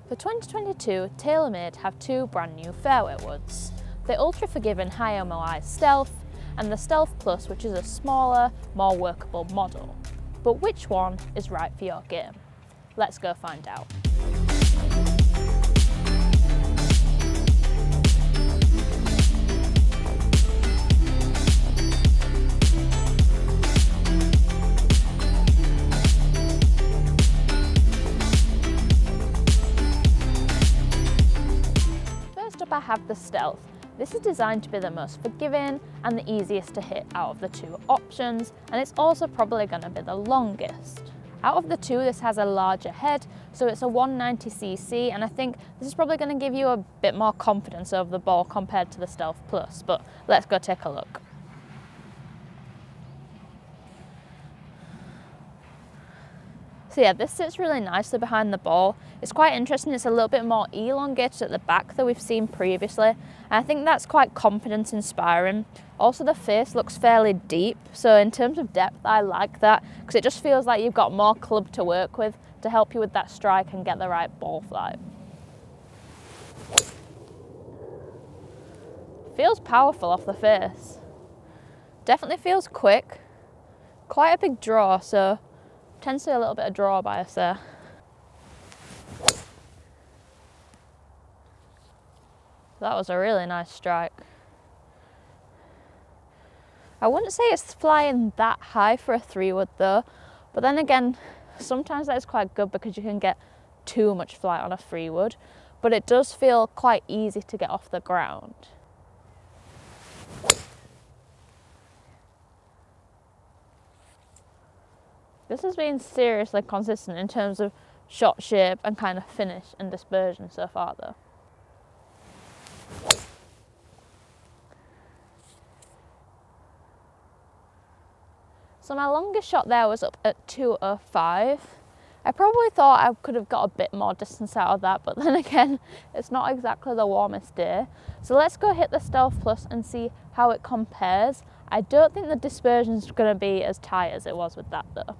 For 2022, TaylorMade have two brand new fairway woods. The ultra forgiving high MOI Stealth and the Stealth Plus, which is a smaller, more workable model. But which one is right for your game? Let's go find out. I have the Stealth. This is designed to be the most forgiving and the easiest to hit out of the two options, and it's also probably going to be the longest. Out of the two, this has a larger head, so it's a 190cc, and I think this is probably going to give you a bit more confidence over the ball compared to the Stealth Plus, but let's go take a look. So yeah, this sits really nicely behind the ball. It's quite interesting, it's a little bit more elongated at the back than we've seen previously, and I think that's quite confidence inspiring. Also, the face looks fairly deep, so in terms of depth I like that, because it just feels like you've got more club to work with to help you with that strike and get the right ball flight. Feels powerful off the face. Definitely feels quick. Quite a big draw, so potentially a little bit of draw bias there. That was a really nice strike. I wouldn't say it's flying that high for a 3-wood though, but then again, sometimes that is quite good because you can get too much flight on a 3-wood, but it does feel quite easy to get off the ground. This has been seriously consistent in terms of shot shape and kind of finish and dispersion so far though. So my longest shot there was up at 205. I probably thought I could have got a bit more distance out of that, but then again, it's not exactly the warmest day. So let's go hit the Stealth Plus and see how it compares. I don't think the dispersion is going to be as tight as it was with that though.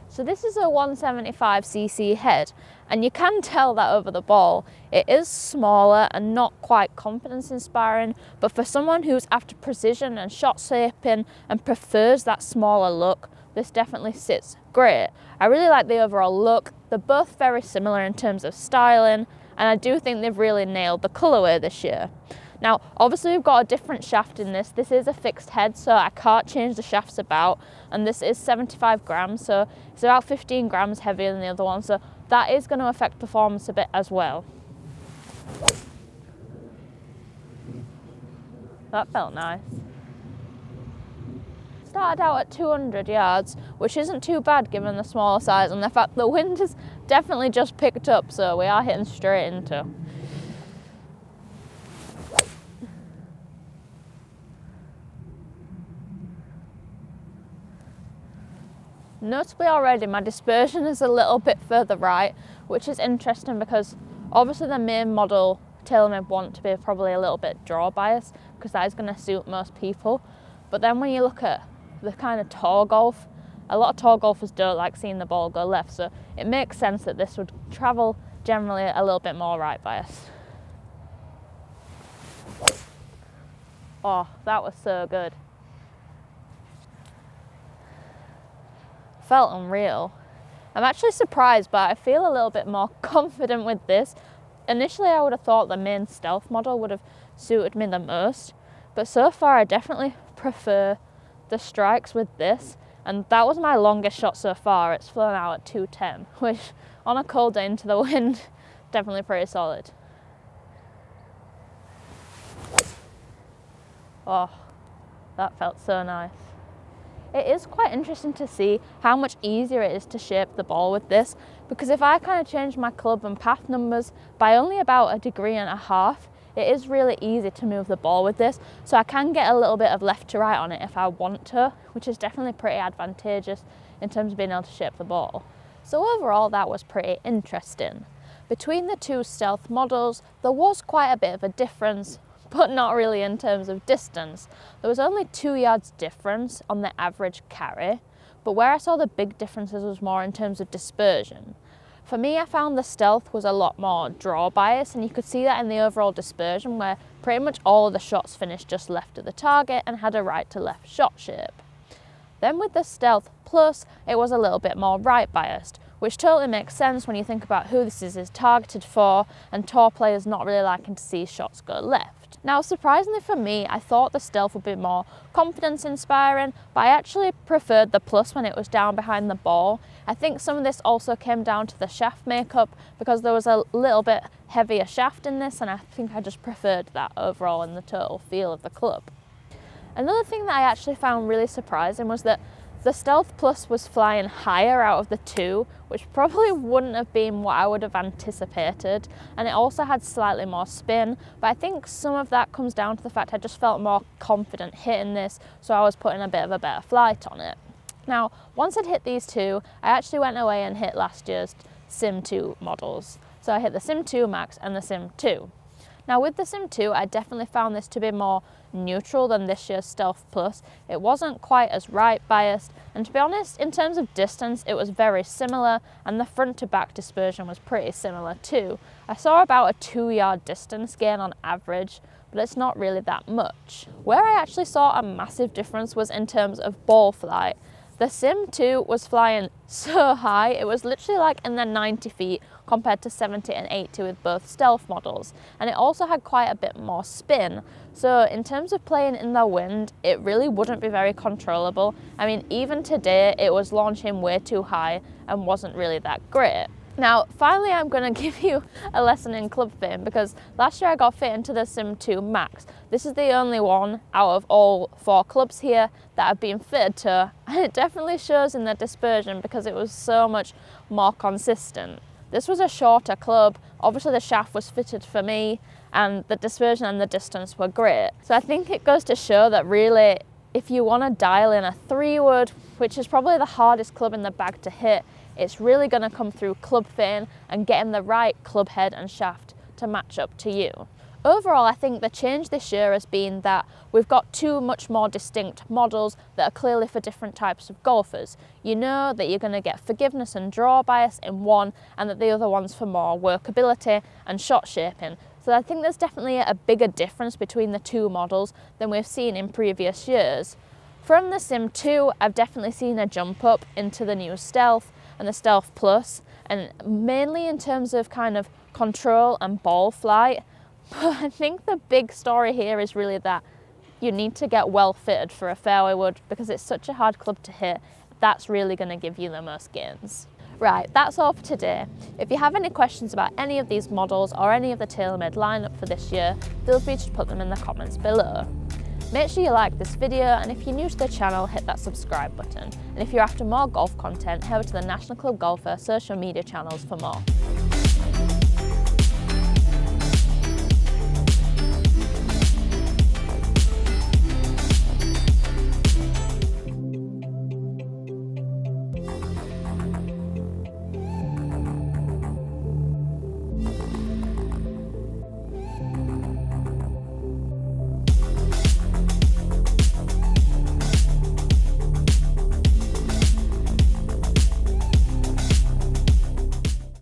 So this is a 175cc head, and you can tell that over the ball. It is smaller and not quite confidence inspiring, but for someone who's after precision and shot shaping and prefers that smaller look, this definitely sits great. I really like the overall look. They're both very similar in terms of styling, and I do think they've really nailed the colourway this year. Now, obviously we've got a different shaft in this. This is a fixed head, so I can't change the shafts about, and this is 75 grams, so it's about 15 grams heavier than the other one, so that is going to affect performance a bit as well. That felt nice. Started out at 200 yards, which isn't too bad given the smaller size and the fact the wind has definitely just picked up, so we are hitting straight into. Notably already my dispersion is a little bit further right, which is interesting because obviously the main model TaylorMade want to be probably a little bit draw bias because that is going to suit most people. But then when you look at the kind of tour golf, a lot of tour golfers don't like seeing the ball go left, so it makes sense that this would travel generally a little bit more right bias. Oh, that was so good. Felt unreal. I'm actually surprised, but I feel a little bit more confident with this. Initially I would have thought the main Stealth model would have suited me the most, but so far I definitely prefer the strikes with this, and that was my longest shot so far. It's flown out at 210, which on a cold day into the wind, definitely pretty solid. Oh, that felt so nice. It is quite interesting to see how much easier it is to shape the ball with this, because if I kind of change my club and path numbers by only about 1.5 degrees, it is really easy to move the ball with this, so I can get a little bit of left to right on it if I want to, which is definitely pretty advantageous in terms of being able to shape the ball. So overall that was pretty interesting. Between the two Stealth models there was quite a bit of a difference, but not really in terms of distance. There was only 2 yards difference on the average carry, but where I saw the big differences was more in terms of dispersion. For me, I found the Stealth was a lot more draw bias, and you could see that in the overall dispersion where pretty much all of the shots finished just left of the target and had a right to left shot shape. Then with the Stealth Plus, it was a little bit more right biased, which totally makes sense when you think about who this is targeted for, and tour players not really liking to see shots go left. Now, surprisingly for me, I thought the Stealth would be more confidence inspiring, but I actually preferred the Plus when it was down behind the ball. I think some of this also came down to the shaft makeup because there was a little bit heavier shaft in this, and I think I just preferred that overall in the total feel of the club. Another thing that I actually found really surprising was that the Stealth Plus was flying higher out of the two, which probably wouldn't have been what I would have anticipated, and it also had slightly more spin, but I think some of that comes down to the fact I just felt more confident hitting this, so I was putting a bit of a better flight on it. Now, once I'd hit these two, I actually went away and hit last year's Sim 2 models. So I hit the Sim 2 Max and the Sim 2. Now with the Sim 2, I definitely found this to be more neutral than this year's Stealth Plus. It wasn't quite as right biased, and to be honest, in terms of distance, it was very similar, and the front to back dispersion was pretty similar too. I saw about a 2-yard distance gain on average, but it's not really that much. Where I actually saw a massive difference was in terms of ball flight. The Sim 2 was flying so high, it was literally like in the 90 feet compared to 70 and 80 with both Stealth models, and it also had quite a bit more spin. So in terms of playing in the wind, it really wouldn't be very controllable. I mean, even today it was launching way too high and wasn't really that great. Now, finally, I'm going to give you a lesson in club fitting, because last year I got fit into the Sim 2 Max. This is the only one out of all 4 clubs here that I've been fitted to, and it definitely shows in the dispersion because it was so much more consistent. This was a shorter club, obviously the shaft was fitted for me, and the dispersion and the distance were great. So I think it goes to show that really, if you want to dial in a 3-wood, which is probably the hardest club in the bag to hit, it's really going to come through club fitting and getting the right club head and shaft to match up to you. Overall, I think the change this year has been that we've got 2 much more distinct models that are clearly for different types of golfers. You know that you're going to get forgiveness and draw bias in one, and that the other one's for more workability and shot shaping. So I think there's definitely a bigger difference between the 2 models than we've seen in previous years. From the Sim 2, I've definitely seen a jump up into the new Stealth and the Stealth Plus, and mainly in terms of kind of control and ball flight. But I think the big story here is really that you need to get well fitted for a fairway wood, because it's such a hard club to hit. That's really going to give you the most gains. Right, that's all for today. If you have any questions about any of these models or any of the TaylorMade lineup for this year, feel free to put them in the comments below. Make sure you like this video, and if you're new to the channel, hit that subscribe button. And if you're after more golf content, head over to the National Club Golfer social media channels for more.